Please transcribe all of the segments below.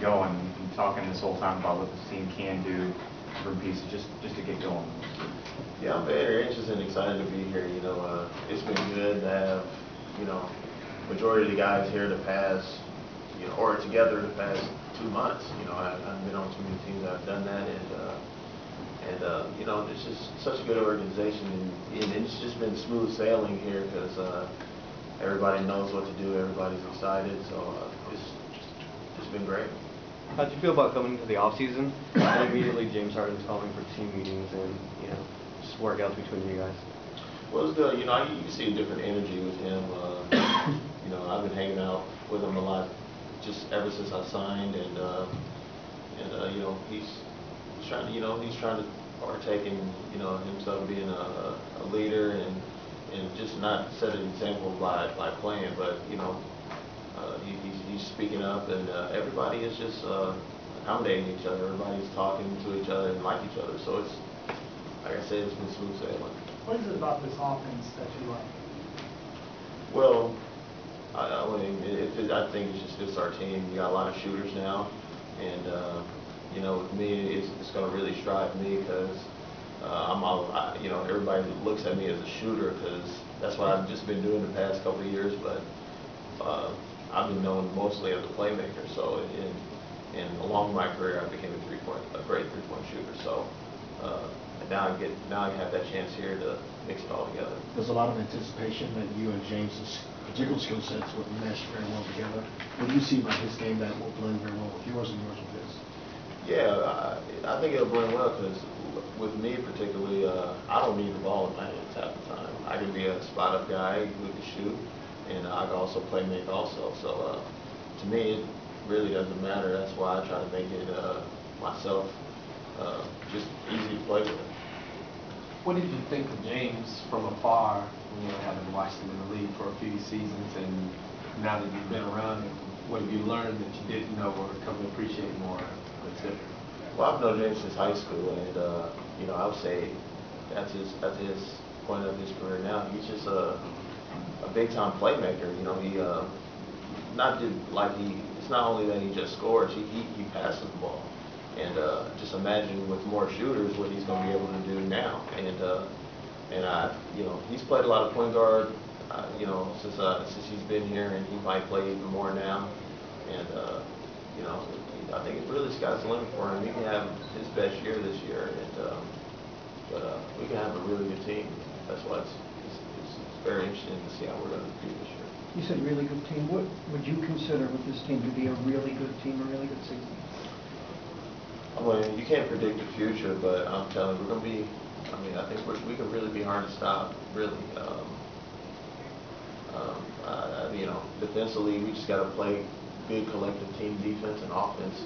going? You've been talking this whole time about what this team can do, different pieces, just to get going. Yeah, I'm very anxious and excited to be here. It's been good to have, majority of the guys here the past, or together the past 2 months. I've been on too many teams that have done that, and it's just such a good organization, and it's just been smooth sailing here because everybody knows what to do, everybody's excited, so it's been great. How'd you feel about coming into the off season and immediately James Harden's calling for team meetings and just workouts between you guys? Well, it's good. You see a different energy with him. I've been hanging out with him a lot just ever since I signed, and he's trying to partake in himself being a leader and just not set an example by playing, but he's speaking up, and everybody is just accommodating each other. Everybody's talking to each other and like each other. So it's, like I said, it's been smooth sailing. What is it about this offense that you like? Well, I think it just fits our team. You got a lot of shooters now, and with me, it's going to really strive me because everybody looks at me as a shooter because that's what I've just been doing the past couple of years. But I've been known mostly as a playmaker. So along my career, I became a great three-point shooter. So now I have that chance here to mix it all together. There's a lot of anticipation that you and James's particular skill sets would mesh very well together. What do you see about his game that will blend very well with yours and yours with his? Yeah, I think it'll blend well because with me particularly, I don't need the ball in my hands half the time. I can be a spot-up guy who can shoot, and I can also play make also. So to me, it really doesn't matter. That's why I try to make it myself just easy to play with. What did you think of James from afar, having watched him in the league for a few seasons, and now that you've been around him, what have you learned that you didn't know or come to appreciate more? Well, I've known James since high school, and I would say that's his point of his career now. He's just a big time playmaker. It's not only that he just scores, he passes the ball. And just imagine with more shooters what he's going to be able to do now. He's played a lot of point guard, since he's been here, and he might play even more now. And I think it really sky's the limit for him. He can have his best year this year, but we can have a really good team. That's why it's very interesting to see how we're going to do this year. You said really good team. What would you consider with this team to be a really good team, a really good season? Well, you can't predict the future, but I'm telling you, we're going to be. I think we can really be hard to stop. Really, defensively, we just got to play good collective team defense and offense.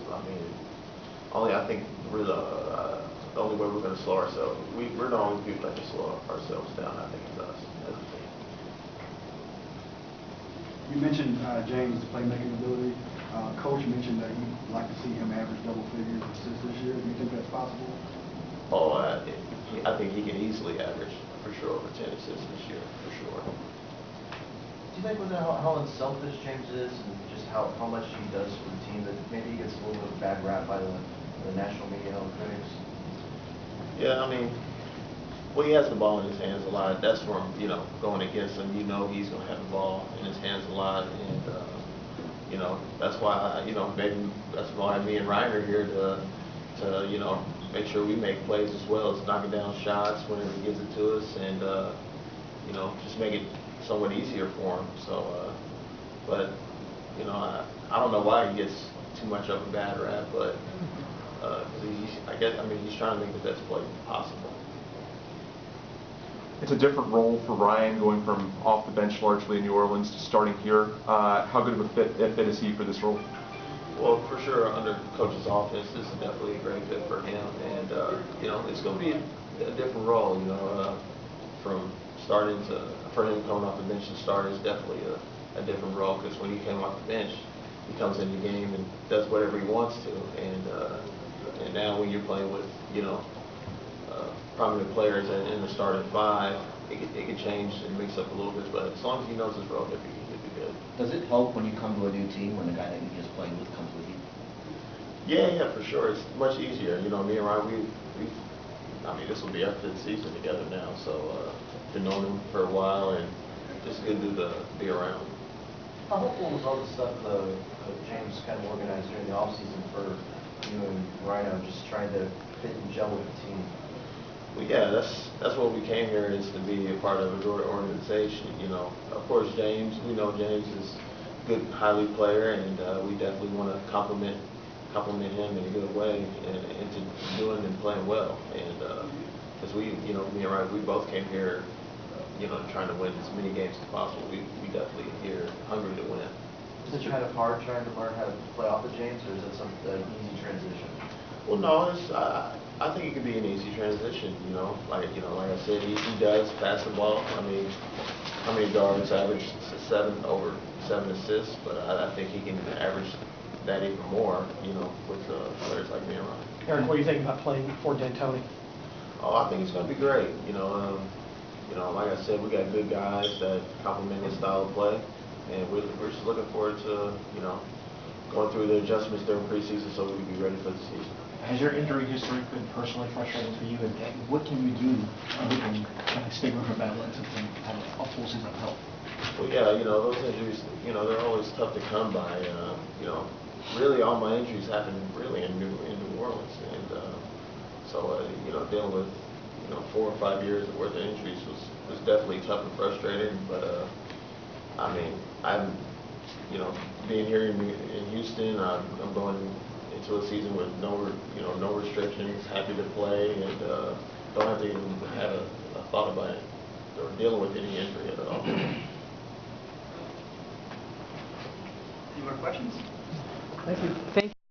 I think we're the only way we're going to slow ourselves. We're the only people that can slow ourselves down. I think it's us as a team. You mentioned James' playmaking ability. Coach mentioned that he'd like to see him average double figures assists this year. Do you think that's possible? Oh, I think he can easily average for sure over 10 assists this year, for sure. Do you think with how unselfish James is and just how much he does for the team that maybe he gets a little bit of a bad rap by the national media and critics? Yeah, well, he has the ball in his hands a lot. That's from going against him. He's going to have the ball in his hands a lot, and that's why maybe that's why me and Ryan are here to make sure we make plays as well as knocking down shots whenever he gives it to us, and just make it somewhat easier for him. So, but I don't know why he gets too much of a bad rap, but he's trying to make the best play possible. It's a different role for Ryan, going from off the bench largely in New Orleans to starting here. How good of a fit is he for this role? Well, for sure, under Coach's offense, this is definitely a great fit for him, and it's going to be a different role. From starting for him coming off the bench to start is definitely a different role, because when he came off the bench, he comes in the game and does whatever he wants to, and now when you're playing with prominent players in the starting five, it could change and mix up a little bit, but as long as he knows his role, he'll be good. Does it help when you come to a new team when the guy that you just played with comes with you? Yeah, for sure. It's much easier. You know, me and Ryan, I mean, this will be our 5th season together now, so been knowing him for a while, and just good to be around. How helpful was all the stuff James kind of organized during the offseason for you and Rhino, just trying to fit and gel with the team? Well, yeah, that's what we came here, is to be a part of a good organization. You know, of course, James. We know James is a good, highly player, and we definitely want to compliment him in a good way, and into doing and playing well. And because me and Ryan, we both came here, trying to win as many games as possible. We definitely here hungry to win. Is it kind of hard trying to learn how to play off of James, or is it an easy transition? Well, no, I think it could be an easy transition. Like I said, he does pass the ball. I mean, how many guards average over 7 assists? But I think he can average that even more. With players like me and Ryan. Eric, what do you think about playing for D'Antoni? Oh, I think he's going to be great. Like I said, we got good guys that complement his style of play, and we're just looking forward to going through the adjustments during preseason so we can be ready for the season. Has your injury history been personally frustrating for you, and what can you do and kind of stay with your battle and have a full season of health? Well, yeah, those injuries, they're always tough to come by. Really all my injuries happened really in New Orleans, and so dealing with 4 or 5 years worth of injuries was definitely tough and frustrating. But I mean, being here in Houston, I'm going into a season with no restrictions, happy to play, and don't have to even have a thought about it or dealing with any injury at all. Any more questions? Thank you. Thank